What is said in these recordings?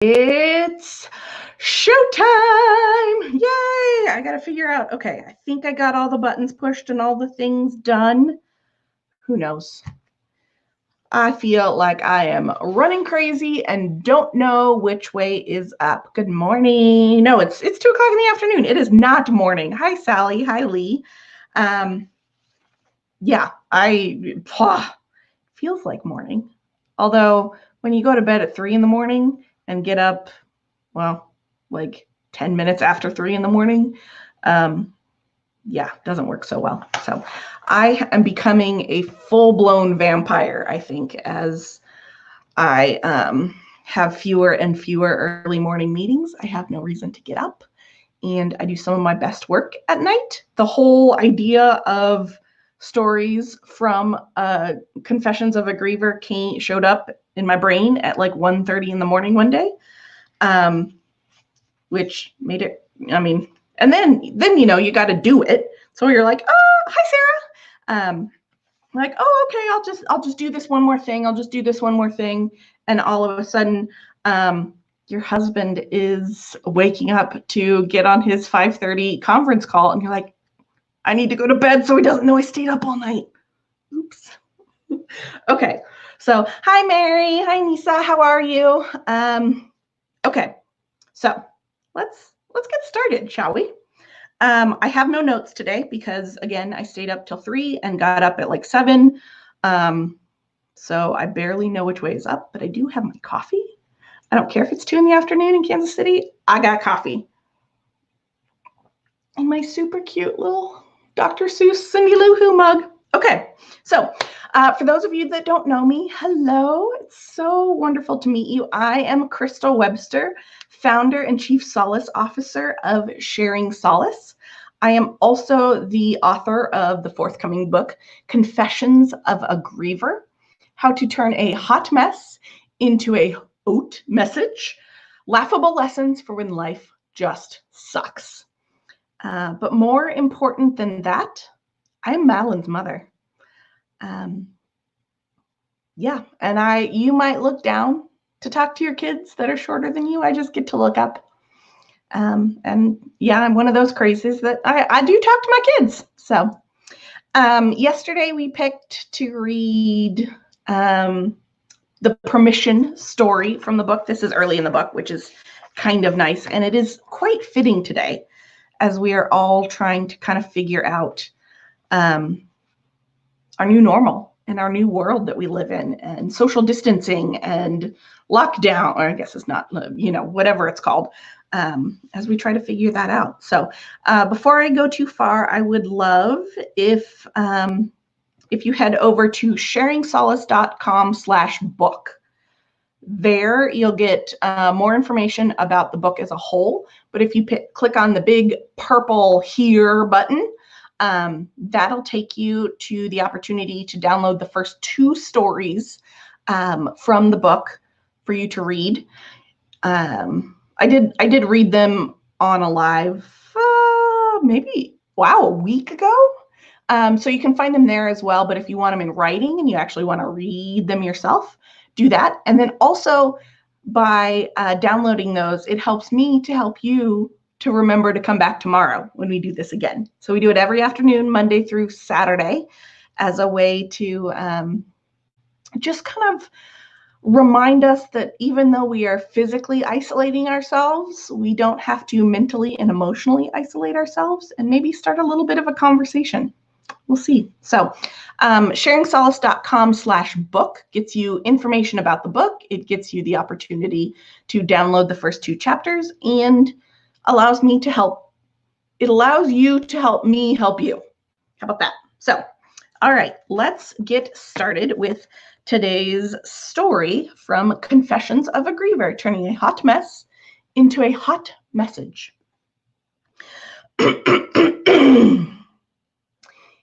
It's showtime! Yay! I gotta figure out, okay, I think I got all the buttons pushed and all the things done. Who knows? I feel like I am running crazy and don't know which way is up. Good morning. No, it's 2 o'clock in the afternoon. It is not morning. Hi, Sally. Hi, Lee. Yeah, feels like morning. Although when you go to bed at 3 in the morning and get up, well, like 10 minutes after 3 in the morning, yeah, doesn't work so well. So I am becoming a full-blown vampire, I think, as I have fewer and fewer early morning meetings. I have no reason to get up, and I do some of my best work at night. The whole idea of stories from Confessions of a Griever showed up in my brain at like 1:30 in the morning one day, which made it, I mean, and then you got to do it. So you're like, oh, hi, Sarah. Like, oh, okay, I'll just do this one more thing. I'll just do this one more thing. And all of a sudden, your husband is waking up to get on his 5:30 conference call. And you're like, I need to go to bed so he doesn't know I stayed up all night. Oops. Okay. So hi, Mary. Hi, Nisa. How are you? Okay. So let's get started, shall we? I have no notes today because, again, I stayed up till 3 and got up at like 7. So I barely know which way is up, but I do have my coffee. I don't care if it's 2 in the afternoon in Kansas City. I got coffee. And my super cute little Dr. Seuss Cindy Lou Who mug. Okay, so for those of you that don't know me, hello. It's so wonderful to meet you. I am Crystal Webster, founder and chief solace officer of Sharing Solace. I am also the author of the forthcoming book, Confessions of a Griever, How to Turn a Hot Mess into a Haute Message, Laughable Lessons for When Life Just Sucks. But more important than that, I'm Madeline's mother. Yeah, and you might look down to talk to your kids that are shorter than you. I just get to look up. And yeah, I'm one of those crazies that I do talk to my kids. So yesterday we picked to read the permission story from the book. This is early in the book, which is kind of nice. And it is quite fitting today as we are all trying to kind of figure out our new normal and our new world that we live in, and social distancing and lockdown, or I guess it's not, whatever it's called, as we try to figure that out. So before I go too far, I would love if you head over to sharingsolace.com/book. There you'll get more information about the book as a whole. But if you click on the big purple Here button, that'll take you to the opportunity to download the first 2 stories from the book for you to read. I did read them on a live, a week ago. So you can find them there as well. But if you want them in writing and you actually want to read them yourself, do that. And then also by downloading those, it helps me to help you to remember to come back tomorrow when we do this again. So we do it every afternoon, Monday through Saturday, as a way to just kind of remind us that even though we are physically isolating ourselves, we don't have to mentally and emotionally isolate ourselves, and maybe start a little bit of a conversation. We'll see. So sharingsolace.com/book gets you information about the book. It gets you the opportunity to download the first 2 chapters and allows you to help me help you. How about that? So, all right, let's get started with today's story from Confessions of a Griever, turning a hot mess into a hot message.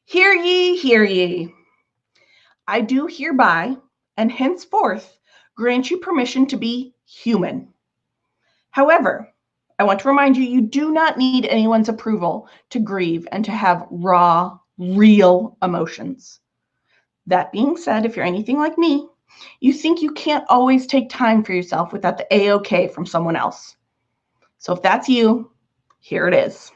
Hear ye, hear ye. I do hereby and henceforth grant you permission to be human. However, I want to remind you, you do not need anyone's approval to grieve and to have raw, real emotions. That being said, if you're anything like me, You think you can't always take time for yourself without the A-OK from someone else. So if that's you, here it is.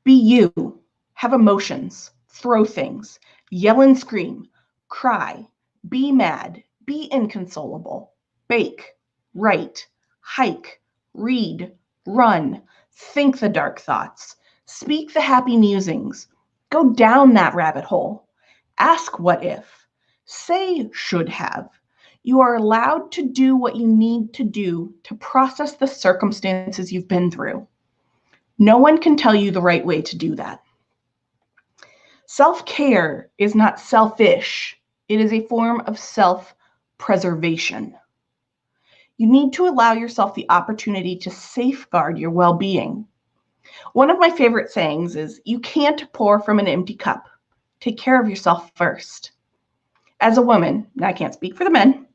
Be you. Have emotions. Throw things. Yell and scream. Cry. Be mad. Be inconsolable. Bake. Write. Hike. Read. Run. Think the dark thoughts. Speak the happy musings. Go down that rabbit hole. Ask what if. Say should have. You are allowed to do what you need to do to process the circumstances you've been through. No one can tell you the right way to do that. Self-care is not selfish. It is a form of self-preservation. You need to allow yourself the opportunity to safeguard your well-being. One of my favorite sayings is, you can't pour from an empty cup. Take care of yourself first. As a woman, and I can't speak for the men,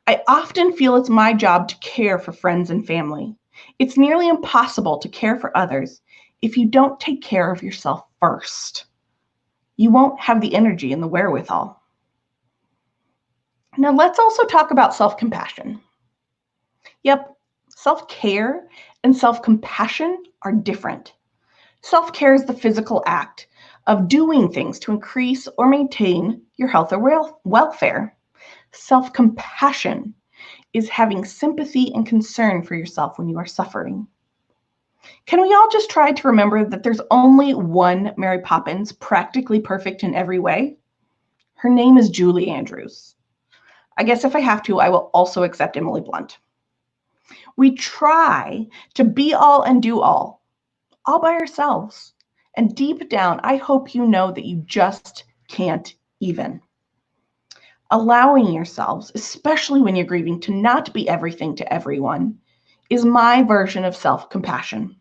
I often feel it's my job to care for friends and family. It's nearly impossible to care for others if you don't take care of yourself first. You won't have the energy and the wherewithal. Now let's also talk about self-compassion. Yep, self-care and self-compassion are different. Self-care is the physical act of doing things to increase or maintain your health or welfare. Self-compassion is having sympathy and concern for yourself when you are suffering. Can we all just try to remember that there's only one Mary Poppins practically perfect in every way? Her name is Julie Andrews. I guess if I have to, I will also accept Emily Blunt. We try to be all and do all by ourselves. And deep down, I hope you know that you just can't even. Allowing yourselves, especially when you're grieving, to not be everything to everyone is my version of self-compassion.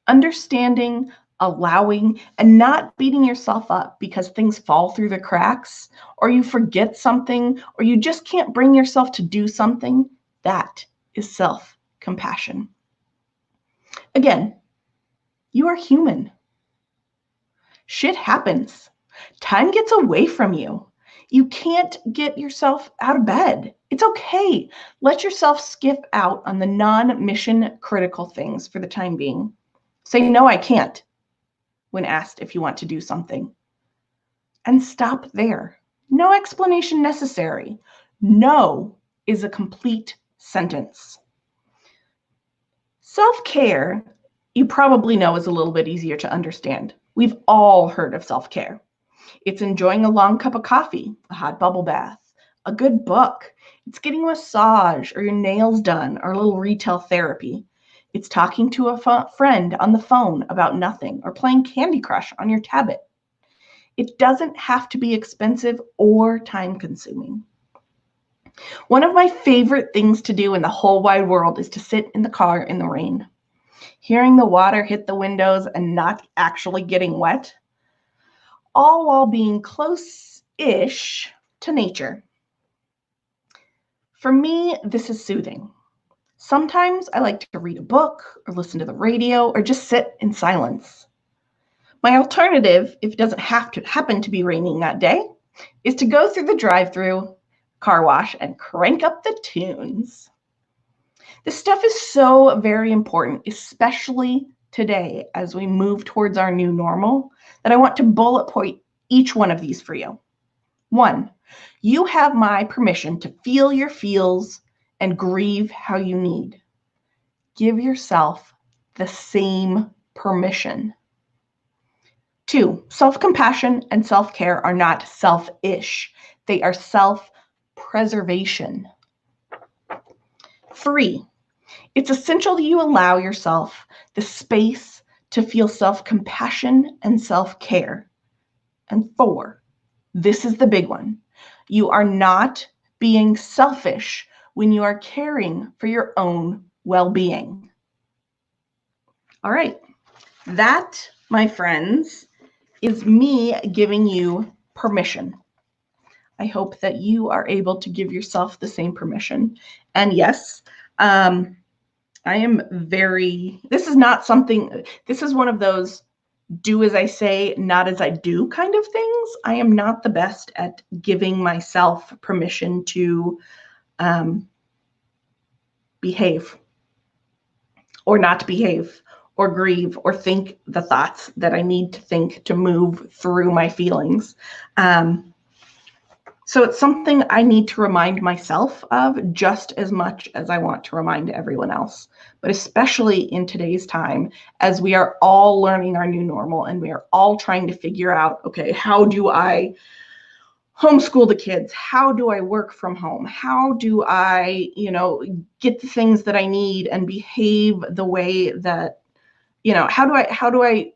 Understanding, allowing, and not beating yourself up because things fall through the cracks, or you forget something, or you just can't bring yourself to do something, that is self-compassion. Again, you are human. Shit happens. Time gets away from you. You can't get yourself out of bed. It's okay. Let yourself skip out on the non-mission critical things for the time being. Say, no, I can't, when asked if you want to do something. And stop there. No explanation necessary. No is a complete sentence. Self-care, you probably know, is a little bit easier to understand. We've all heard of self-care. It's enjoying a long cup of coffee, a hot bubble bath, a good book. It's getting a massage or your nails done or a little retail therapy. It's talking to a friend on the phone about nothing or playing Candy Crush on your tablet. It doesn't have to be expensive or time-consuming. One of my favorite things to do in the whole wide world is to sit in the car in the rain. Hearing the water hit the windows and not actually getting wet, all while being close-ish to nature. For me, this is soothing. Sometimes I like to read a book or listen to the radio or just sit in silence. My alternative, if it doesn't happen to be raining that day, is to go through the drive-through car wash and crank up the tunes. This stuff is so very important, especially today as we move towards our new normal, that I want to bullet point each one of these for you. 1, you have my permission to feel your feels and grieve how you need. Give yourself the same permission. 2, self-compassion and self-care are not selfish. They are self-preservation. 3, it's essential that you allow yourself the space to feel self-compassion and self-care. And 4, this is the big one. You are not being selfish when you are caring for your own well-being. All right, that, my friends, is me giving you permission. I hope that you are able to give yourself the same permission. And yes, I am this is not something, this is one of those do as I say, not as I do kind of things. I am not the best at giving myself permission to behave or not behave or grieve or think the thoughts that I need to think to move through my feelings. So it's something I need to remind myself of just as much as I want to remind everyone else, but especially in today's time, as we are all learning our new normal and we are all trying to figure out, okay, how do I homeschool the kids? How do I work from home? How do I, get the things that I need and behave the way that, how do I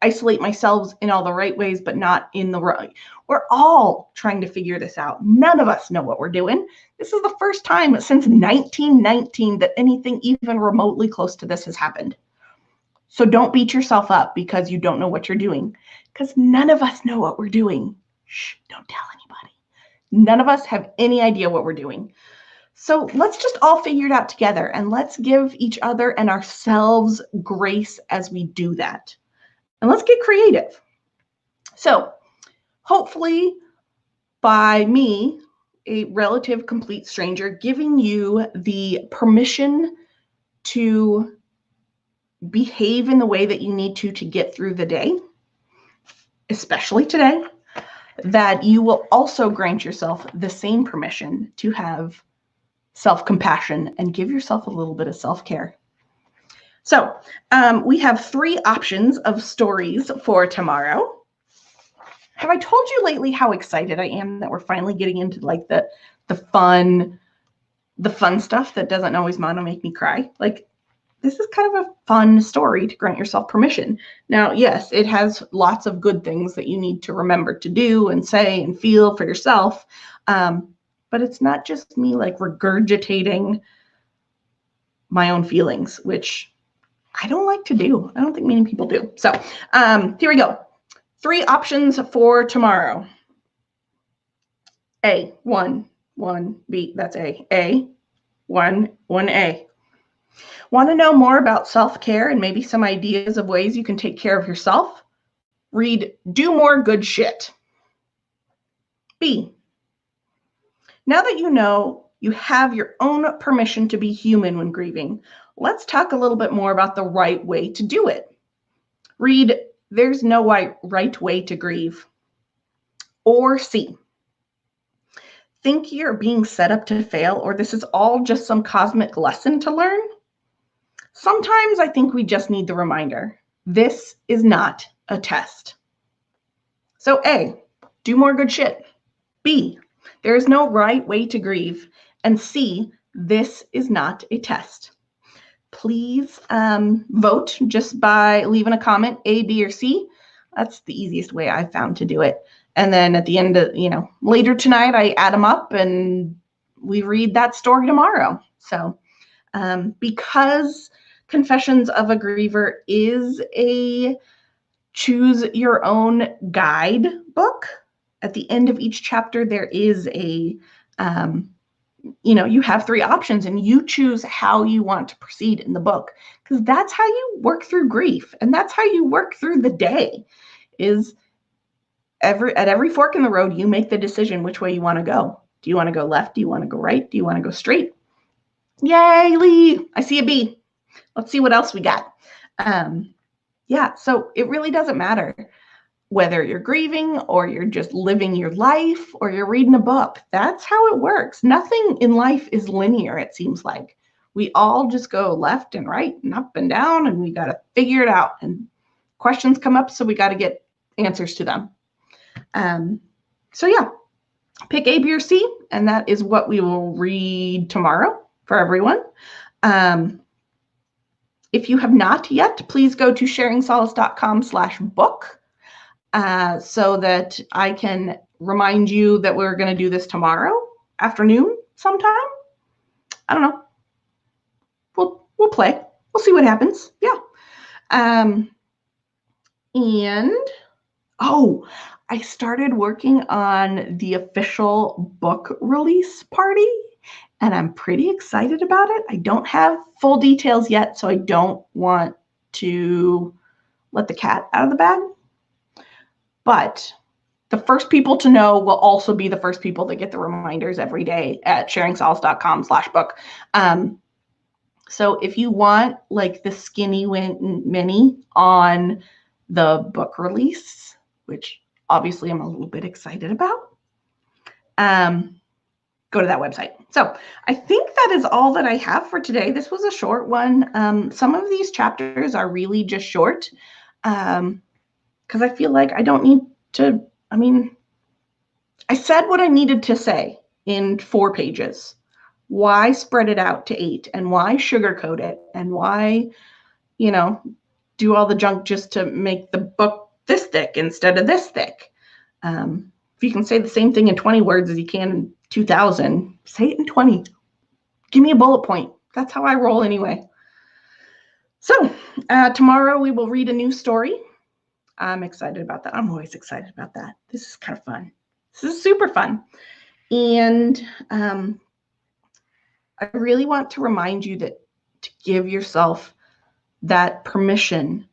isolate myself in all the right ways, but not in the right. We're all trying to figure this out. None of us know what we're doing. This is the first time since 1919 that anything even remotely close to this has happened. So don't beat yourself up because you don't know what you're doing, because none of us know what we're doing. Shh, don't tell anybody. None of us have any idea what we're doing. So let's just all figure it out together, and let's give each other and ourselves grace as we do that. And let's get creative. So hopefully by me, a relative complete stranger, giving you the permission to behave in the way that you need to get through the day, especially today, that you will also grant yourself the same permission to have self-compassion and give yourself a little bit of self-care. So we have 3 options of stories for tomorrow. Have I told you lately how excited I am that we're finally getting into like the fun stuff that doesn't always want to make me cry? Like, this is kind of a fun story to grant yourself permission. Now, yes, it has lots of good things that you need to remember to do and say and feel for yourself. But it's not just me like regurgitating my own feelings, which I don't like to do. I don't think many people do. So here we go. 3 options for tomorrow. A, 1, B, that's A. A, 1, 1A. Want to know more about self-care and maybe some ideas of ways you can take care of yourself? Read Do More Good Shit. B, now that you know you have your own permission to be human when grieving, let's talk a little bit more about the right way to do it. Read There's No Right Way to Grieve. Or C, think you're being set up to fail, or this is all just some cosmic lesson to learn? Sometimes I think we just need the reminder. This is not a test. So A, do more good shit. B, there is no right way to grieve. And C, this is not a test. Please vote just by leaving a comment, A, B, or C. That's the easiest way I've found to do it. And then at the end of, later tonight, I add them up and we read that story tomorrow. So because Confessions of a Griever is a choose your own guide book, at the end of each chapter, there is a, you have 3 options and you choose how you want to proceed in the book, because that's how you work through grief. And that's how you work through the day is at every fork in the road, you make the decision which way you want to go. Do you want to go left? Do you want to go right? Do you want to go straight? Yay, Lee. I see a B. Let's see what else we got. So it really doesn't matter whether you're grieving or you're just living your life or you're reading a book. That's how it works. Nothing in life is linear, it seems like. We all just go left and right and up and down, and we got to figure it out. And questions come up, so we got to get answers to them. Pick A, B, or C, and that is what we will read tomorrow for everyone. If you have not yet, please go to sharingsolace.com/book so that I can remind you that we're going to do this tomorrow afternoon sometime. I don't know. We'll play. We'll see what happens. Yeah. I started working on the official book release party, and I'm pretty excited about it. I don't have full details yet, so I don't want to let the cat out of the bag. But the first people to know will also be the first people that get the reminders every day at sharingsolves.com/book. So if you want like the skinny mini on the book release, which obviously I'm a little bit excited about, go to that website. So I think that is all that I have for today. This was a short one. Some of these chapters are really just short because I feel like I don't need to, I said what I needed to say in 4 pages. Why spread it out to 8, and why sugarcoat it, and why, do all the junk just to make the book this thick instead of this thick? If you can say the same thing in 20 words as you can in 2,000, say it in 20. Give me a bullet point. That's how I roll anyway. So tomorrow we will read a new story. I'm excited about that. I'm always excited about that. This is kind of fun. This is super fun. And I really want to remind you that to give yourself that permission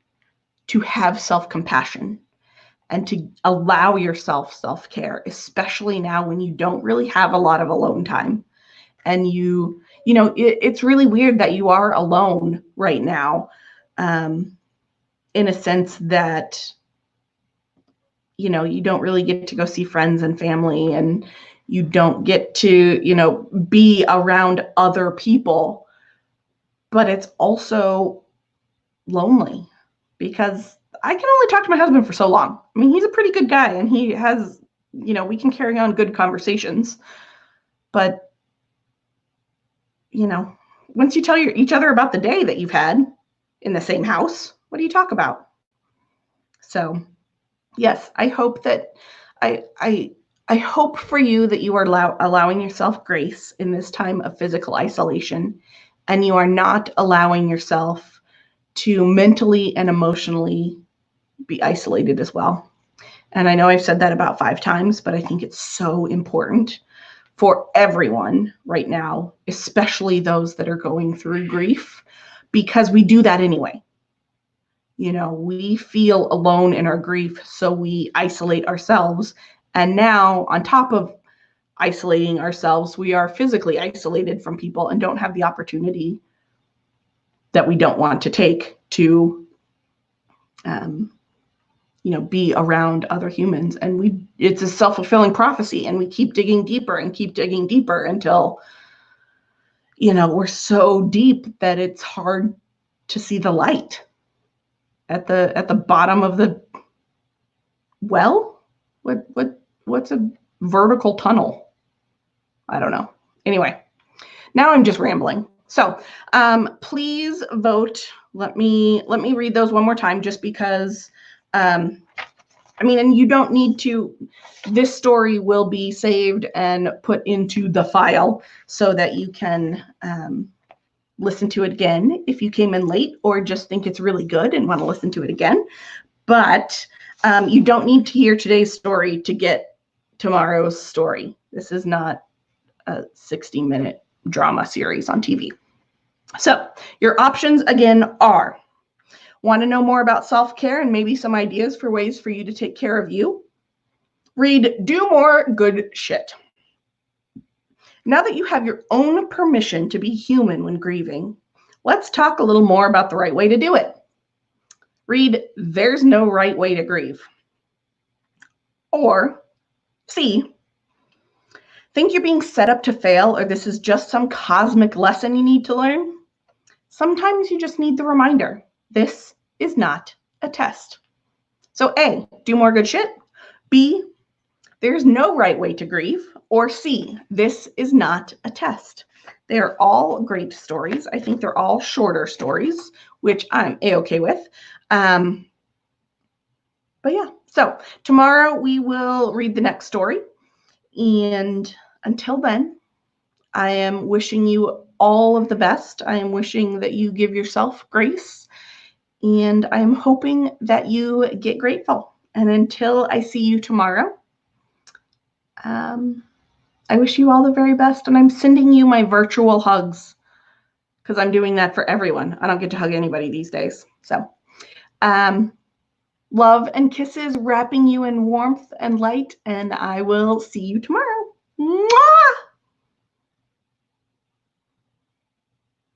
to have self-compassion and to allow yourself self-care, especially now when you don't really have a lot of alone time. And it's really weird that you are alone right now, in a sense that, you don't really get to go see friends and family, and you don't get to, be around other people, but it's also lonely because I can only talk to my husband for so long. He's a pretty good guy, and he has, we can carry on good conversations, but, once you tell each other about the day that you've had in the same house, what do you talk about? So yes, I hope that I hope for you that you are allowing yourself grace in this time of physical isolation, and you are not allowing yourself to mentally and emotionally be isolated as well. And I know I've said that about 5 times, but I think it's so important for everyone right now, especially those that are going through grief, because we do that anyway. We feel alone in our grief, so we isolate ourselves. And now, on top of isolating ourselves, we are physically isolated from people and don't have the opportunity that we don't want to take to, be around other humans. And it's a self-fulfilling prophecy, and we keep digging deeper and keep digging deeper until, we're so deep that it's hard to see the light at the bottom of the well. What's a vertical tunnel? I don't know. Anyway, now I'm just rambling. So please vote. Let me read those one more time, just because, and you don't need to, this story will be saved and put into the file so that you can listen to it again if you came in late or just think it's really good and want to listen to it again. But you don't need to hear today's story to get tomorrow's story. This is not a 60-minute drama series on TV. So your options again are: want to know more about self-care and maybe some ideas for ways for you to take care of you? Read Do More Good Shit. Now that you have your own permission to be human when grieving, let's talk a little more about the right way to do it. Read There's No Right Way to Grieve. Or C, think you're being set up to fail, or this is just some cosmic lesson you need to learn? Sometimes you just need the reminder. This is not a test. So A, do more good shit. B, there's no right way to grieve. Or C, this is not a test. They're all great stories. I think they're all shorter stories, which I'm A-okay with. But yeah, so tomorrow we will read the next story. And until then, I am wishing you all of the best. I am wishing that you give yourself grace, and I am hoping that you get grateful. And until I see you tomorrow, I wish you all the very best, and I'm sending you my virtual hugs because I'm doing that for everyone. I don't get to hug anybody these days. So Love and kisses wrapping you in warmth and light, and I will see you tomorrow. Mwah!